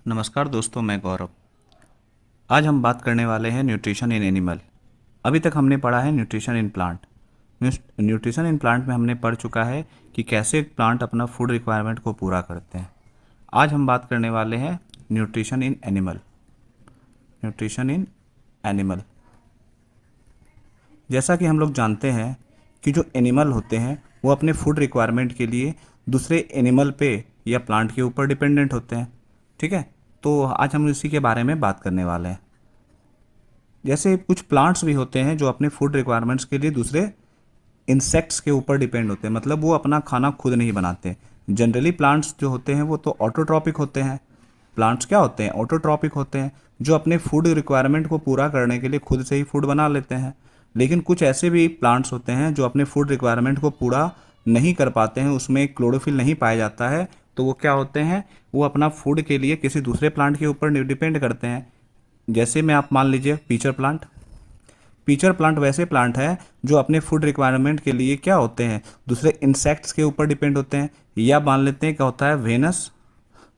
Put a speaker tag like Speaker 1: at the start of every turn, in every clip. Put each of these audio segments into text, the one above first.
Speaker 1: नमस्कार दोस्तों, मैं गौरव। आज हम बात करने वाले हैं न्यूट्रिशन इन एनिमल। अभी तक हमने पढ़ा है nutrition in plant. Nutrition in plant में हमने पढ़ चुका है कि कैसे प्लांट अपना फूड रिक्वायरमेंट को पूरा करते हैं। आज हम बात करने वाले हैं nutrition in animal. Nutrition in animal, जैसा कि हम लोग जानते हैं कि जो एनिमल होते हैं वो अपने फूड रिक्वायरमेंट के लिए दूसरे एनिमल पे या प्लांट के ऊपर डिपेंडेंट होते हैं। ठीक है, तो आज हम इसी के बारे में बात करने वाले हैं। जैसे कुछ प्लांट्स भी होते हैं जो अपने फूड रिक्वायरमेंट्स के लिए दूसरे इंसेक्ट्स के ऊपर डिपेंड होते हैं, मतलब वो अपना खाना खुद नहीं बनाते। जनरली प्लांट्स जो होते हैं वो तो ऑटोट्रॉपिक होते हैं। प्लांट्स क्या होते हैं? ऑटोट्रॉपिक होते हैं, जो अपने फूड रिक्वायरमेंट को पूरा करने के लिए खुद से ही फूड बना लेते हैं। लेकिन कुछ ऐसे भी प्लांट्स होते हैं जो अपने फूड रिक्वायरमेंट को पूरा नहीं कर पाते हैं, उसमें क्लोरोफिल नहीं पाया जाता है, तो वो क्या होते हैं? वो अपना फूड के लिए किसी दूसरे प्लांट के ऊपर डिपेंड करते हैं। जैसे में आप मान लीजिए पीचर प्लांट। पीचर प्लांट वैसे प्लांट है जो अपने फूड रिक्वायरमेंट के लिए क्या होते हैं? दूसरे इंसेक्ट्स के ऊपर डिपेंड होते हैं। या मान लेते हैं क्या होता है, वेनस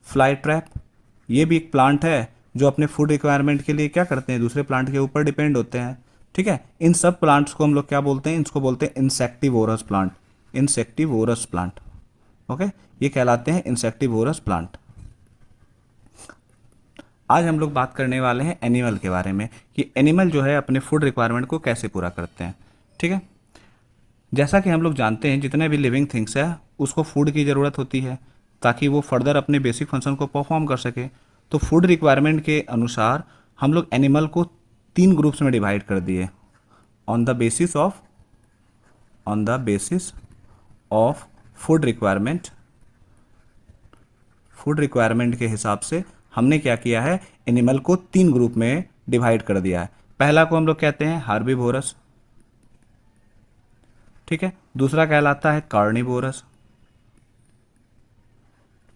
Speaker 1: फ्लाई ट्रैप। ये भी एक प्लांट है जो अपने फूड रिक्वायरमेंट के लिए क्या करते हैं? दूसरे प्लांट के ऊपर डिपेंड होते हैं। ठीक है, इन सब प्लांट्स को हम लोग क्या बोलते हैं? इनको बोलते हैं insectivorous plant. Insectivorous plant, okay, ये कहलाते हैं इंसेक्टिवोरस प्लांट। आज हम लोग बात करने वाले हैं एनिमल के बारे में कि एनिमल जो है अपने फूड रिक्वायरमेंट को कैसे पूरा करते हैं। ठीक है, जैसा कि हम लोग जानते हैं जितने भी लिविंग थिंग्स है उसको फूड की ज़रूरत होती है ताकि वो फर्दर अपने बेसिक फंक्शन को परफॉर्म कर सके। तो फूड रिक्वायरमेंट के अनुसार हम लोग एनिमल को 3 ग्रुप्स में डिवाइड कर दिए। On the basis of food requirement के हिसाब से हमने क्या किया है? एनिमल को 3 ग्रुप में डिवाइड कर दिया है। पहला को हम लोग कहते हैं हार्बीवोरस। ठीक है, दूसरा कहलाता है कार्निवोरस,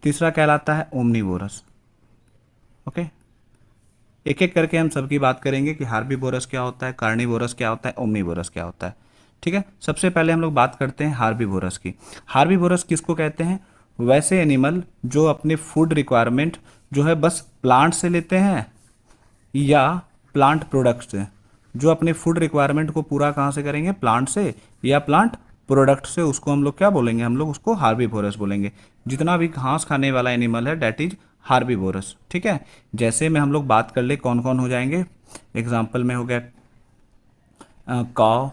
Speaker 1: तीसरा कहलाता है ओमनीवोरस। ओके, एक एक करके हम सबकी बात करेंगे कि हार्बीवोरस क्या होता है, कार्निवोरस क्या होता है, ओमनीवोरस क्या होता है। ठीक है, सबसे पहले हम लोग बात करते हैं हार्बीवोरस की। हार्बीवोरस किसको कहते हैं? वैसे एनिमल जो अपने फूड रिक्वायरमेंट जो है बस प्लांट से लेते हैं या प्लांट प्रोडक्ट से। जो अपने फूड रिक्वायरमेंट को पूरा कहाँ से करेंगे? प्लांट से या प्लांट प्रोडक्ट से। उसको हम लोग क्या बोलेंगे? हम लोग उसको हार्बीवोरस बोलेंगे। जितना भी घास खाने वाला एनिमल है डेट इज हार्बीवोरस। ठीक है, जैसे में हम लोग बात कर ले कौन कौन हो जाएंगे। एग्जाम्पल में हो गया काव,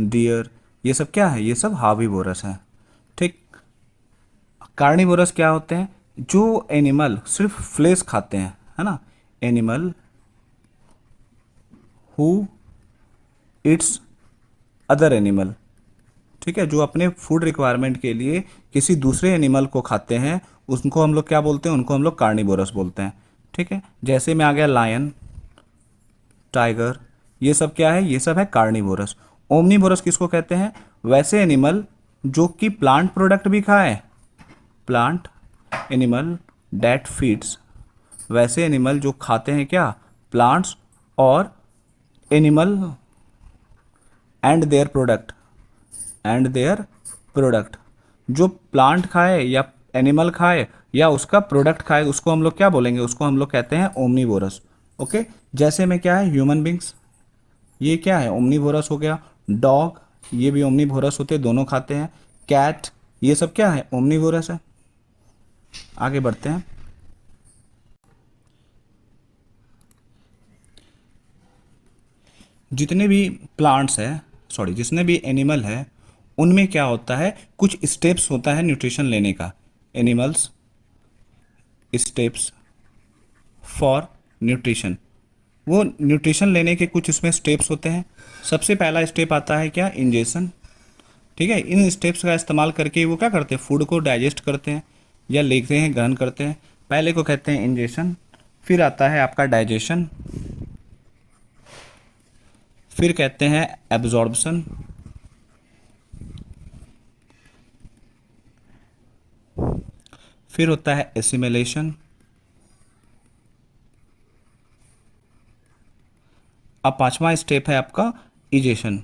Speaker 1: डियर, ये सब क्या है? ये सब हार्बीवोरस है। ठीक, कार्निवोरस क्या होते हैं? जो एनिमल सिर्फ फ्लेश खाते हैं, है ना, animal who it's other animal. ठीक है, जो अपने फूड रिक्वायरमेंट के लिए किसी दूसरे एनिमल को खाते हैं उनको हम लोग क्या बोलते हैं? उनको हम लोग कार्निवोरस बोलते हैं। ठीक है, जैसे में आ गया लायन, टाइगर, ये सब क्या है? ये सब है कार्निवोरस। ओमनीवोरस किसको कहते हैं? वैसे एनिमल जो कि प्लांट प्रोडक्ट भी खाए, प्लांट एनिमल डेट फीड्स। वैसे एनिमल जो खाते हैं क्या? प्लांट्स और एनिमल एंड देयर प्रोडक्ट। जो प्लांट खाए या एनिमल खाए या उसका प्रोडक्ट खाए उसको हम लोग क्या बोलेंगे? उसको हम लोग कहते हैं ओमनीवोरस। ओके, जैसे में क्या है? ह्यूमन बींग्स, ये क्या है? ओमनीवोरस हो गया। डॉग, ये भी ओमनीवोरस होते हैं, दोनों खाते हैं। कैट, ये सब क्या है? ओमनीवोरस है। आगे बढ़ते हैं। जितने भी प्लांट्स है, जितने भी एनिमल है उनमें क्या होता है? कुछ स्टेप्स होता है न्यूट्रिशन लेने का। एनिमल्स स्टेप्स फॉर न्यूट्रिशन, वो न्यूट्रिशन लेने के कुछ इसमें स्टेप्स होते हैं। सबसे पहला स्टेप आता है क्या? इंजेशन। ठीक है, इन स्टेप्स का इस्तेमाल करके वो क्या करते हैं? फूड को डाइजेस्ट करते हैं या लेते हैं, ग्रहण करते हैं। पहले को कहते हैं इंजेशन, फिर आता है आपका डाइजेशन, फिर कहते हैं एब्जॉर्प्शन, फिर होता है एसिमिलेशन, अब 5वां स्टेप है आपका इजेशन।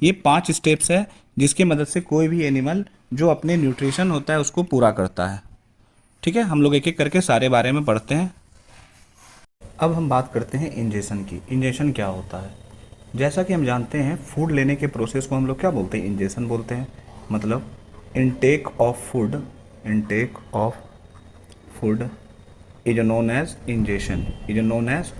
Speaker 1: ये 5 स्टेप्स है जिसकी मदद से कोई भी एनिमल जो अपने न्यूट्रिशन होता है उसको पूरा करता है। ठीक है, हम लोग एक एक करके सारे बारे में पढ़ते हैं। अब हम बात करते हैं इंजेशन की। इंजेशन क्या होता है? जैसा कि हम जानते हैं, फूड लेने के प्रोसेस को हम लोग क्या बोलते हैं? इंजेशन बोलते हैं। मतलब intake of food, intake of food is known as ingestion, is known as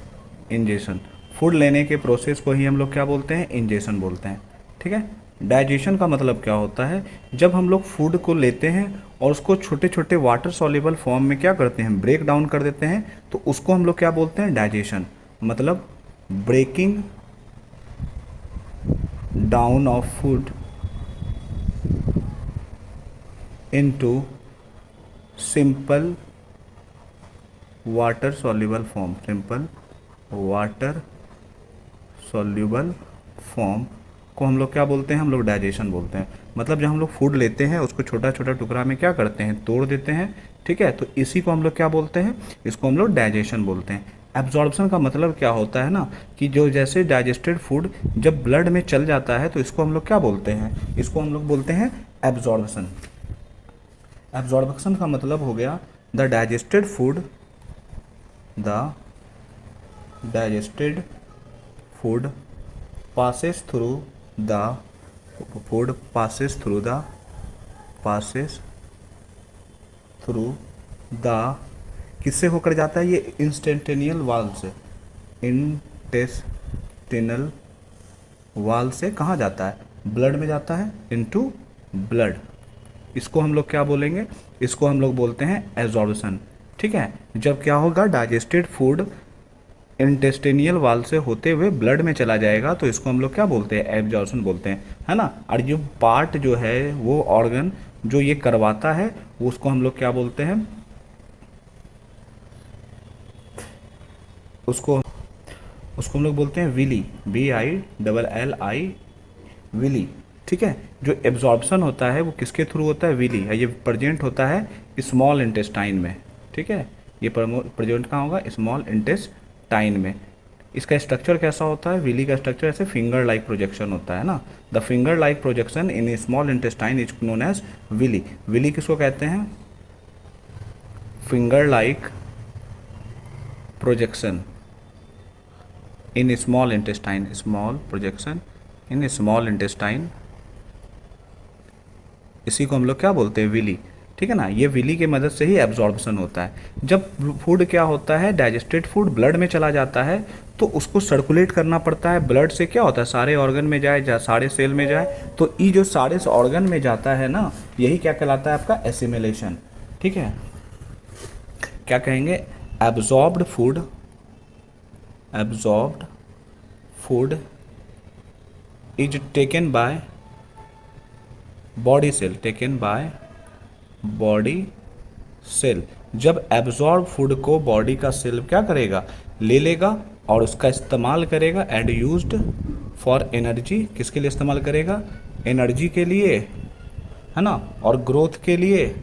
Speaker 1: ingestion. Food लेने के प्रोसेस को ही हम लोग क्या बोलते हैं? इंजेशन बोलते हैं। ठीक है। डाइजेशन का मतलब क्या होता है? जब हम लोग फूड को लेते हैं और उसको छोटे छोटे वाटर सॉल्युबल फॉर्म में क्या करते हैं? ब्रेक डाउन कर देते हैं, तो उसको हम लोग क्या बोलते हैं? डाइजेशन। मतलब breaking down of food into simple water soluble form, simple water soluble form को हम लोग क्या बोलते हैं? हम लोग डाइजेशन बोलते हैं। मतलब जब हम लोग फूड लेते हैं उसको छोटा छोटा टुकड़ा में क्या करते हैं? तोड़ देते हैं। ठीक है, तो इसी को हम लोग क्या बोलते हैं? इसको हम लोग डाइजेशन बोलते हैं। एब्जॉर्प्शन का मतलब क्या होता है ना, कि जो जैसे डाइजेस्टेड फूड जब ब्लड में चल जाता है तो इसको हम लोग क्या बोलते हैं? इसको हम लोग बोलते हैं एब्जॉर्प्शन। एब्जॉर्प्शन का मतलब हो गया the digested food, the digested food passes through the food passes through the passes through the किससे होकर जाता है? ये इंस्टेंटेनियल वाल से, इंटेस्टिनल वाल से कहाँ जाता है? ब्लड में जाता है, इनटू ब्लड। इसको हम लोग क्या बोलेंगे? इसको हम लोग बोलते हैं एब्जॉर्प्शन। ठीक है। जब क्या होगा? डाइजेस्टेड फूड इंटेस्टिनियल वाल से होते हुए ब्लड में चला जाएगा तो इसको हम लोग क्या बोलते हैं? एब्जॉर्प्शन बोलते हैं, है ना। और जो पार्ट जो है, वो ऑर्गन जो ये करवाता है, वो उसको हम लोग क्या बोलते हैं? उसको उसको हम लोग बोलते हैं विली, VILLI, विली। ठीक है। जो एब्जॉर्प्शन होता है वो किसके थ्रू होता है? विली है। ये प्रेजेंट होता है स्मॉल इंटेस्टाइन में। ठीक है, ये प्रेजेंट कहाँ होगा? स्मॉल इंटेस्टाइन में। इसका स्ट्रक्चर कैसा होता है? विली का स्ट्रक्चर ऐसे फिंगर लाइक प्रोजेक्शन होता है ना। The finger like projection in small intestine is known as villi. Villi किसको कहते हैं? Finger like projection in small intestine, small projection in small intestine, इसी को हम लोग क्या बोलते हैं? विली। ठीक है ना। ये विली की मदद से ही एब्जॉर्प्शन होता है। जब फूड क्या होता है? डाइजेस्टेड फूड ब्लड में चला जाता है तो उसको सर्कुलेट करना पड़ता है। ब्लड से क्या होता है? सारे ऑर्गन में जाए, सारे सेल में जाए। तो ये जो सारे ऑर्गन में जाता है ना, यही क्या कहलाता है? आपका एसिमिलेशन। ठीक है। क्या कहेंगे? Absorbed food, absorbed food is taken by body cell, taken by body cell. जब एब्जॉर्ब फूड को बॉडी का सेल क्या करेगा? ले लेगा और उसका इस्तेमाल करेगा एंड यूज्ड फॉर एनर्जी। किसके लिए इस्तेमाल करेगा? एनर्जी के लिए, है ना, और ग्रोथ के लिए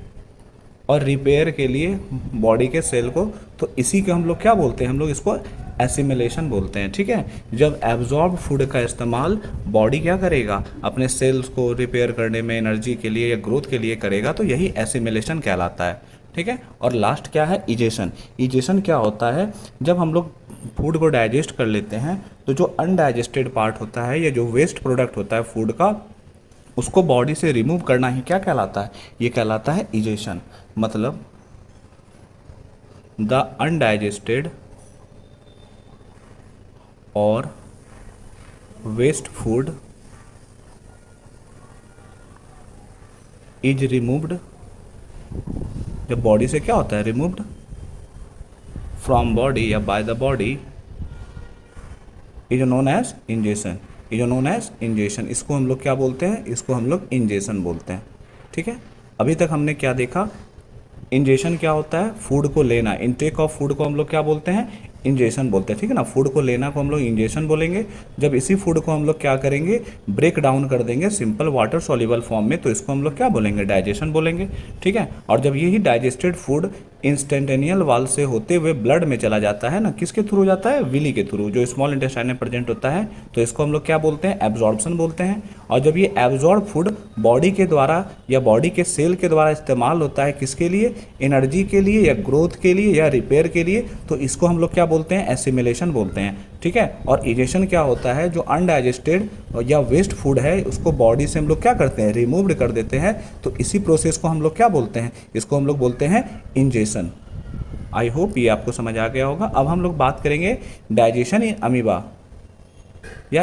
Speaker 1: और रिपेयर के लिए बॉडी के सेल को। तो इसी को हम लोग क्या बोलते हैं? हम लोग इसको एसिमिलेशन बोलते हैं। ठीक है। जब एब्जॉर्ब फूड का इस्तेमाल बॉडी क्या करेगा? अपने सेल्स को रिपेयर करने में, एनर्जी के लिए या ग्रोथ के लिए करेगा, तो यही एसिमिलेशन कहलाता है। ठीक है। और लास्ट क्या है? इजेशन। इजेशन क्या होता है? जब हम लोग फूड को डाइजेस्ट कर लेते हैं तो जो अनडाइजेस्टेड पार्ट होता है या जो वेस्ट प्रोडक्ट होता है फूड का, उसको बॉडी से रिमूव करना ही क्या कहलाता है? ये कहलाता है इजेशन। मतलब द अनडाइजेस्टेड और वेस्ट फूड इज रिमूव्ड। जब बॉडी से क्या होता है? रिमूव्ड फ्रॉम बॉडी या by the body is known as ingestion, is known as ingestion. इसको हम लोग क्या बोलते हैं? इसको हम लोग इंजेशन बोलते हैं। ठीक है। अभी तक हमने क्या देखा? इंजेशन क्या होता है? फूड को लेना। इनटेक ऑफ फूड को हम लोग क्या बोलते हैं? इंजेशन बोलते हैं। ठीक है ना। फूड को लेना को हम लोग इंजेशन बोलेंगे। जब इसी फूड को हम लोग क्या करेंगे? ब्रेक डाउन कर देंगे सिंपल वाटर सॉल्युबल फॉर्म में, तो इसको हम लोग क्या बोलेंगे? डाइजेशन बोलेंगे। ठीक है। और जब यही डाइजेस्टेड फूड इंस्टेंटेनियल वाल से होते हुए ब्लड में चला जाता है ना, किसके थ्रू जाता है, विली के थ्रू, जो स्मॉल इंटेस्टाइन में प्रेजेंट होता है। तो इसको हम लोग क्या बोलते हैं, एब्जॉर्प्शन बोलते हैं। और जब ये एब्जॉर्ब फूड बॉडी के द्वारा या बॉडी के सेल के द्वारा इस्तेमाल होता है, किसके लिए, एनर्जी के लिए या ग्रोथ के लिए या रिपेयर के लिए, तो इसको हम लोग क्या बोलते हैं, एसिमिलेशन बोलते हैं। ठीक है। और इजेशन क्या होता है, जो अनडाइजेस्टेड या वेस्ट फूड है उसको बॉडी से हम लोग क्या करते हैं, रिमूव कर देते हैं। तो इसी प्रोसेस को हम लोग क्या बोलते हैं, इसको हम लोग बोलते हैं इंजेशन। आई होप ये आपको समझ आ गया होगा। अब हम लोग बात करेंगे डाइजेशन इन अमीबा या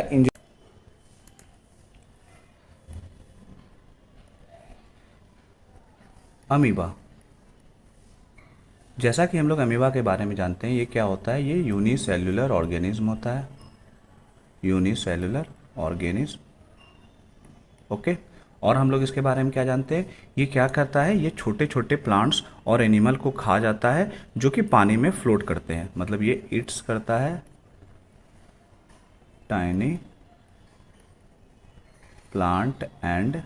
Speaker 1: अमीबा। जैसा कि हम लोग अमीबा के बारे में जानते हैं, ये क्या होता है, ये यूनिसेल्युलर ऑर्गेनिज्म होता है, यूनिसेल्युलर ऑर्गेनिज्म। ओके। और हम लोग इसके बारे में क्या जानते हैं, ये क्या करता है, ये छोटे छोटे प्लांट्स और एनिमल को खा जाता है जो कि पानी में फ्लोट करते हैं। मतलब ये ईट्स करता है tiny plant and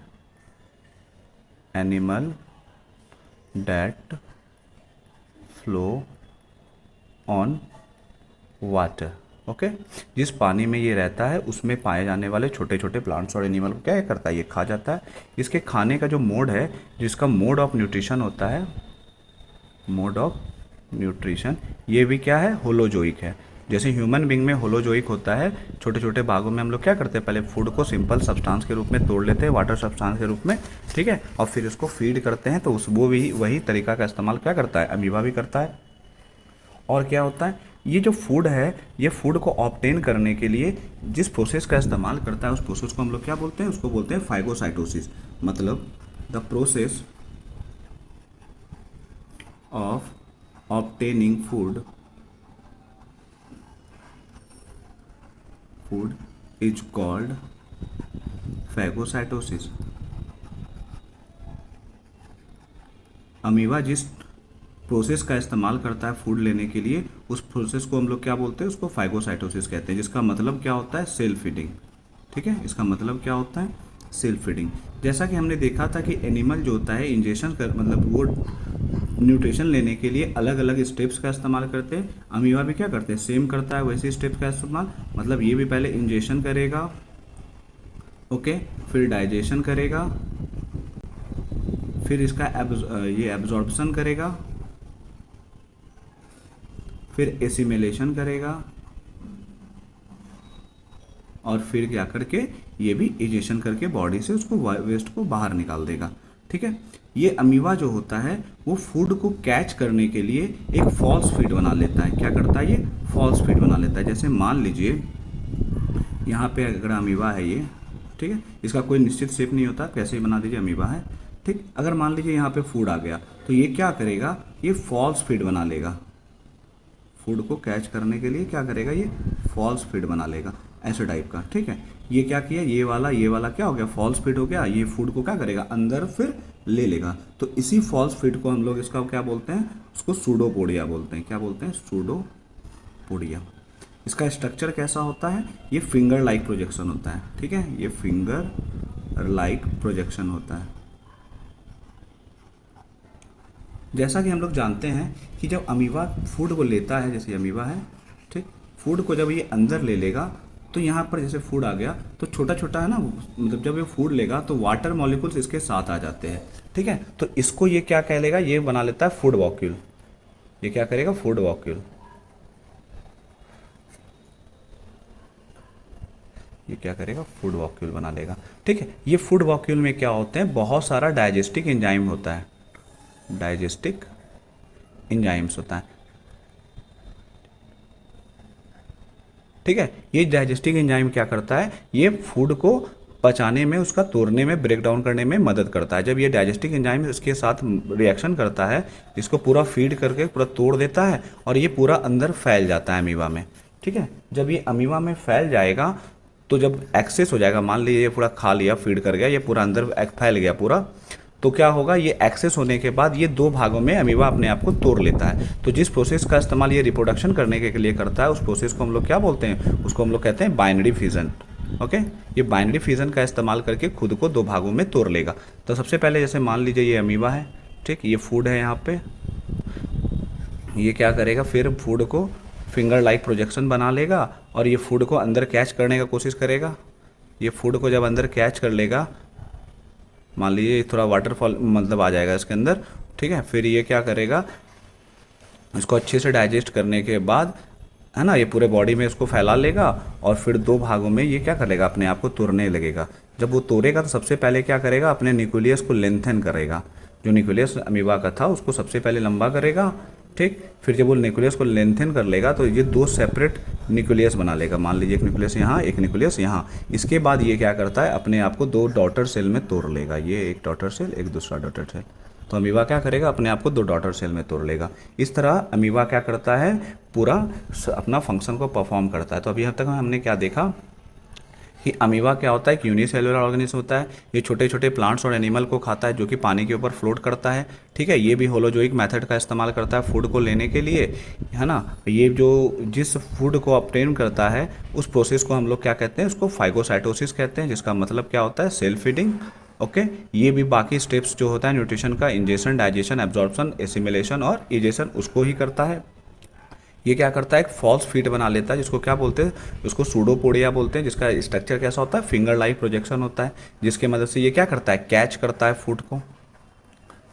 Speaker 1: animal that flow on water. Okay. जिस पानी में ये रहता है उसमें पाए जाने वाले छोटे छोटे प्लांट्स और एनिमल को क्या करता है, ये खा जाता है। इसके खाने का जो मोड है, जिसका मोड ऑफ न्यूट्रिशन होता है, मोड ऑफ न्यूट्रिशन, ये भी क्या है, होलोजोइक है। जैसे ह्यूमन बींग में होलोजोइक होता है, छोटे छोटे भागों में हम लोग क्या करते हैं, पहले फूड को सिंपल सब्सटेंस के रूप में तोड़ लेते हैं, वाटर सब्सटेंस के रूप में, ठीक है, और फिर उसको फीड करते हैं। तो उस वो भी वही तरीका का इस्तेमाल क्या करता है, अमीबा भी करता है। और क्या होता है, ये जो फूड है, ये फूड को ऑब्टेन करने के लिए जिस प्रोसेस का इस्तेमाल करता है, उस प्रोसेस को हम लोग क्या बोलते हैं, उसको बोलते हैं फाइगोसाइटोसिस। मतलब the process of obtaining food is called phagocytosis. Amoeba जिस प्रोसेस का इस्तेमाल करता है फूड लेने के लिए, उस प्रोसेस को हम लोग क्या बोलते हैं, उसको फाइगोसाइटोसिस कहते हैं, जिसका मतलब क्या होता है, सेल्फ फीडिंग। ठीक है, इसका मतलब क्या होता है, सेल्फ फीडिंग। जैसा कि हमने देखा था कि एनिमल जो होता है इंजेक्शन कर, मतलब वो न्यूट्रिशन लेने के लिए अलग अलग स्टेप्स का इस्तेमाल करते हैं। अमीबा भी क्या करते हैं, सेम करता है वैसे स्टेप्स का इस्तेमाल। मतलब ये भी पहले इंजेक्शन करेगा, ओके, फिर डाइजेशन करेगा, फिर इसका ये एब्जॉर्प्शन करेगा, फिर एसिमिलेशन करेगा, और फिर क्या करके ये भी इजेशन करके बॉडी से उसको वेस्ट को बाहर निकाल देगा। ठीक है। ये अमीबा जो होता है वो फूड को कैच करने के लिए एक फॉल्स फीड बना लेता है। क्या करता है, ये फॉल्स फीड बना लेता है। जैसे मान लीजिए यहाँ पे अगर अमीबा है ये, ठीक है, इसका कोई निश्चित शेप नहीं होता, कैसे बना दीजिए अमीबा है, ठीक। अगर मान लीजिए यहाँ पे फूड आ गया तो ये क्या करेगा, ये फॉल्स फीड बना लेगा। फूड को कैच करने के लिए क्या करेगा, ये फॉल्स फीड बना लेगा, ऐसे टाइप का। ठीक है। ये क्या किया, ये वाला क्या हो गया, फॉल्स फीड हो गया। ये फूड को क्या करेगा, अंदर फिर ले लेगा। तो इसी फॉल्स फीड को हम लोग इसका क्या बोलते हैं, उसको सूडोपोडिया बोलते हैं। क्या बोलते हैं, सूडोपोडिया। इसका स्ट्रक्चर कैसा होता है, ये फिंगर लाइक प्रोजेक्शन होता है। ठीक है, ये फिंगर लाइक प्रोजेक्शन होता है। जैसा कि हम लोग जानते हैं कि जब अमीबा फूड को लेता है, जैसे अमीबा है, ठीक, फूड को जब ये अंदर ले लेगा तो यहाँ पर जैसे फूड आ गया तो छोटा छोटा है ना, मतलब जब ये फूड लेगा तो वाटर मॉलिक्यूल्स इसके साथ आ जाते हैं। ठीक है। तो इसको ये क्या कह लेगा, ये बना लेता है फूड वॉक्यूल। ये क्या करेगा, फूड वॉक्यूल। ये क्या करेगा, फूड वॉक्यूल बना लेगा। ठीक है। ये फूड वॉक्यूल में क्या होते हैं, बहुत सारा डाइजेस्टिक एंजाइम होता है, डाइजेस्टिक एंजाइम्स होता है। ठीक है। ये डाइजेस्टिक एंजाइम क्या करता है, ये फूड को पचाने में, उसका तोड़ने में, ब्रेक डाउन करने में मदद करता है। जब ये डाइजेस्टिक एंजाइम इसके साथ रिएक्शन करता है, इसको पूरा फीड करके पूरा तोड़ देता है और ये पूरा अंदर फैल जाता है अमीबा में। ठीक है। जब ये अमीबा में फैल जाएगा तो जब एक्सेस हो जाएगा, मान लीजिए ये पूरा खा लिया, फीड कर गया, ये पूरा अंदर फैल गया पूरा, तो क्या होगा, ये एक्सेस होने के बाद ये दो भागों में अमीबा अपने आप को तोड़ लेता है। तो जिस प्रोसेस का इस्तेमाल ये रिप्रोडक्शन करने के लिए करता है, उस प्रोसेस को हम लोग क्या बोलते हैं, उसको हम लोग कहते हैं बाइनरी फिजन। ओके। ये बाइनरी फिजन का इस्तेमाल करके खुद को दो भागों में तोड़ लेगा। तो सबसे पहले जैसे मान लीजिए ये अमीबा है, ठीक, ये फूड है यहाँ पे, ये क्या करेगा, फिर फूड को फिंगर लाइक प्रोजेक्शन बना लेगा और ये फूड को अंदर कैच करने का कोशिश करेगा। ये फूड को जब अंदर कैच कर लेगा, मान लीजिए थोड़ा वाटरफॉल मतलब आ जाएगा इसके अंदर, ठीक है, फिर ये क्या करेगा, इसको अच्छे से डाइजेस्ट करने के बाद, है ना, ये पूरे बॉडी में इसको फैला लेगा और फिर दो भागों में ये क्या करेगा, अपने आप को तोड़ने लगेगा। जब वो तोड़ेगा तो सबसे पहले क्या करेगा, अपने न्यूक्लियस को लेंथन करेगा। जो न्यूक्लियस अमीबा का था उसको सबसे पहले लंबा करेगा, ठीक। फिर जब वो न्यूक्लियस को लेंथन कर लेगा तो ये दो सेपरेट न्यूक्लियस बना लेगा। मान लीजिए एक न्यूक्लियस यहाँ, एक न्यूक्लियस यहाँ। इसके बाद ये क्या करता है, अपने आप को दो डॉटर सेल में तोड़ लेगा। ये एक डॉटर सेल, एक दूसरा डॉटर सेल। तो अमीबा क्या करेगा, अपने आप को दो डॉटर सेल में तोड़ लेगा। इस तरह अमीबा क्या करता है, पूरा अपना फंक्शन को परफॉर्म करता है। तो अभी अब तक हमने क्या देखा कि अमीबा क्या होता है, एक यूनिसेलुलर ऑर्गेनिज्म होता है। ये छोटे छोटे प्लांट्स और एनिमल को खाता है जो कि पानी के ऊपर फ्लोट करता है, ठीक है। ये भी होलोजोइक मेथड का इस्तेमाल करता है फूड को लेने के लिए, है ना। ये जो जिस फूड को ऑब्टेन करता है उस प्रोसेस को हम लोग क्या कहते हैं, उसको फाइगोसाइटोसिस कहते हैं, जिसका मतलब क्या होता है, सेल्फ फीडिंग। ओके, ये भी बाकी स्टेप्स जो होता है न्यूट्रिशन का, इंजेशन, डाइजेशन, एब्जॉर्प्शन, एसिमिलेशन और इजेशन, उसको ही करता है। ये क्या करता है, एक फॉल्स फीड बना लेता है, जिसको क्या बोलते हैं, उसको सूडोपोडिया बोलते हैं, जिसका स्ट्रक्चर कैसा होता है, फिंगर लाइक प्रोजेक्शन होता है, जिसके मदद से ये क्या करता है, कैच करता है फूड को।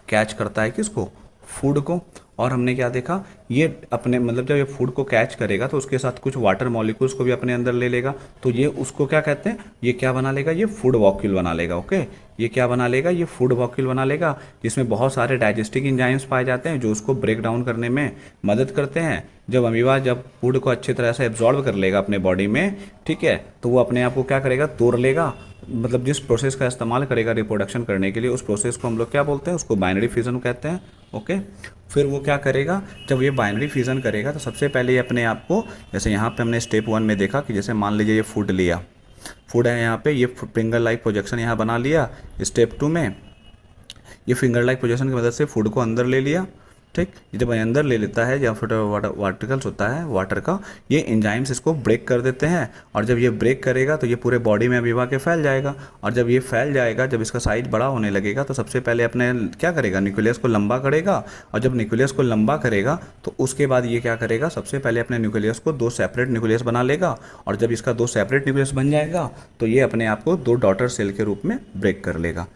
Speaker 1: कैच करता है किसको, फूड को। और हमने क्या देखा, ये अपने मतलब जब ये फूड को कैच करेगा तो उसके साथ कुछ वाटर मॉलिक्यूल्स को भी अपने अंदर ले लेगा। तो ये उसको क्या कहते हैं, ये क्या बना लेगा, ये फूड वॉक्यूल बना लेगा। ओके, ये क्या बना लेगा, ये फूड वॉक्यूल बना लेगा, जिसमें बहुत सारे डाइजेस्टिव एंजाइम्स पाए जाते हैं जो उसको ब्रेक डाउन करने में मदद करते हैं। जब अमीबा जब फूड को अच्छी तरह से एब्जॉर्ब कर लेगा अपने बॉडी में, ठीक है, तो वो अपने आप को क्या करेगा, तोड़ लेगा। मतलब जिस प्रोसेस का इस्तेमाल करेगा रिप्रोडक्शन करने के लिए, उस प्रोसेस को हम लोग क्या बोलते हैं, उसको बाइनरी फिजन कहते हैं। ओके, फिर वो क्या करेगा, जब ये बाइनरी फिजन करेगा तो सबसे पहले ये अपने आप को, जैसे यहाँ पे हमने स्टेप 1 में देखा कि जैसे मान लीजिए ये फूड लिया, फूड है यहाँ पे, ये फिंगर लाइक प्रोजेक्शन यहाँ बना लिया। स्टेप 2 में ये फिंगर लाइक प्रोजेक्शन की मदद से फूड को अंदर ले लिया, ठीक। जब अंदर ले लेता है, या फिर वार्टिकल्स होता है वाटर का, ये एंजाइम्स इसको ब्रेक कर देते हैं। और जब ये ब्रेक करेगा तो ये पूरे बॉडी में अमीबा के फैल जाएगा। और जब ये फैल जाएगा, जब इसका साइज बड़ा होने लगेगा, तो सबसे पहले अपने क्या करेगा, न्यूक्लियस को लंबा करेगा। और जब न्यूक्लियस को लंबा करेगा तो उसके बाद ये क्या करेगा, सबसे पहले अपने न्यूक्लियस को दो सेपरेट न्यूक्लियस बना लेगा। और जब इसका दो सेपरेट न्यूक्लियस बन जाएगा तो ये अपने आप को दो डॉटर सेल के रूप में ब्रेक कर लेगा।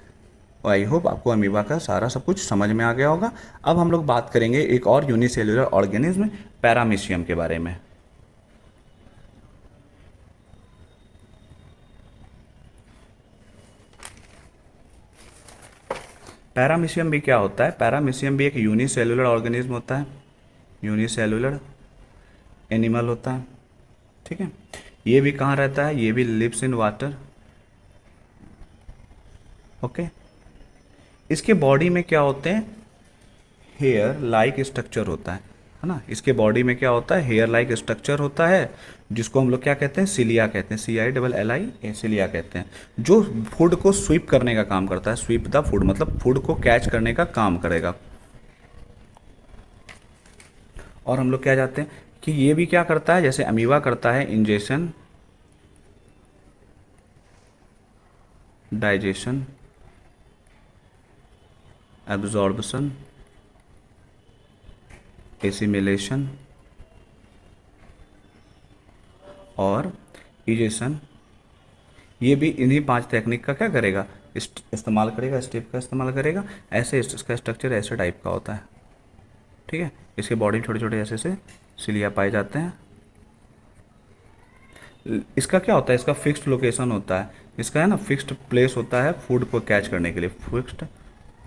Speaker 1: आई होप आपको अमीबा का सारा सब कुछ समझ में आ गया होगा। अब हम लोग बात करेंगे एक और यूनिसेल्युलर ऑर्गेनिज्म, पैरामीशियम के बारे में। पैरामीशियम भी क्या होता है, पैरामीशियम भी एक यूनिसेल्युलर ऑर्गेनिज्म होता है, यूनिसेल्युलर एनिमल होता है, ठीक है। ये भी कहाँ रहता है, ये भी लिव्स इन वाटर। ओके, इसके बॉडी में क्या होते हैं, हेयर लाइक स्ट्रक्चर होता है ना। इसके बॉडी में क्या होता है, हेयर लाइक स्ट्रक्चर होता है, जिसको हम लोग क्या कहते हैं, सिलिया कहते हैं, CILLIA, सिलिया कहते हैं, जो फूड को स्वीप करने का काम करता है। स्वीप द फूड मतलब फूड को कैच करने का काम करेगा। और हम लोग क्या जाते हैं कि ये भी क्या करता है, जैसे अमीबा करता है इंजेशन, डाइजेशन, एब्जॉर्बशन, एसिमिलेशन और इजेशन, ये भी इन्हीं 5 टेक्निक का क्या करेगा, इस्तेमाल करेगा, स्टेप का इस्तेमाल करेगा। ऐसे इसका स्ट्रक्चर ऐसे टाइप का होता है, ठीक है। इसके बॉडी में छोटे छोटे ऐसे से सिलिया पाए जाते हैं। इसका क्या होता है, इसका फिक्स्ड लोकेशन होता है, इसका है ना फिक्स्ड प्लेस होता है फूड को कैच करने के लिए। फिक्स्ड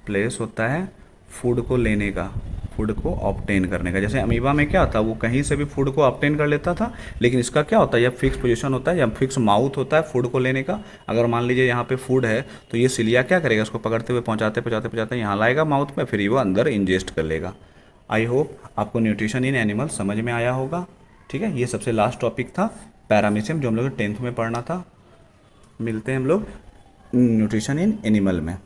Speaker 1: प्लेस होता है फूड को लेने का, फूड को ऑब्टेन करने का। जैसे अमीबा में क्या था, वो कहीं से भी फूड को ऑब्टेन कर लेता था, लेकिन इसका क्या होता है, या फिक्स पोजीशन होता है या फिक्स माउथ होता है फूड को लेने का। अगर मान लीजिए यहाँ पे फूड है तो ये सिलिया क्या करेगा, उसको पकड़ते हुए पहुँचाते पहुँचाते पहुँचाते यहाँ लाएगा माउथ में, फिर वो अंदर इंजेस्ट कर लेगा। आई होप आपको न्यूट्रिशन इन एनिमल समझ में आया होगा, ठीक है। ये सबसे लास्ट टॉपिक था पैरामीशियम, जो हम लोग 10th में पढ़ना था। मिलते हैं हम लोग न्यूट्रिशन इन एनिमल में।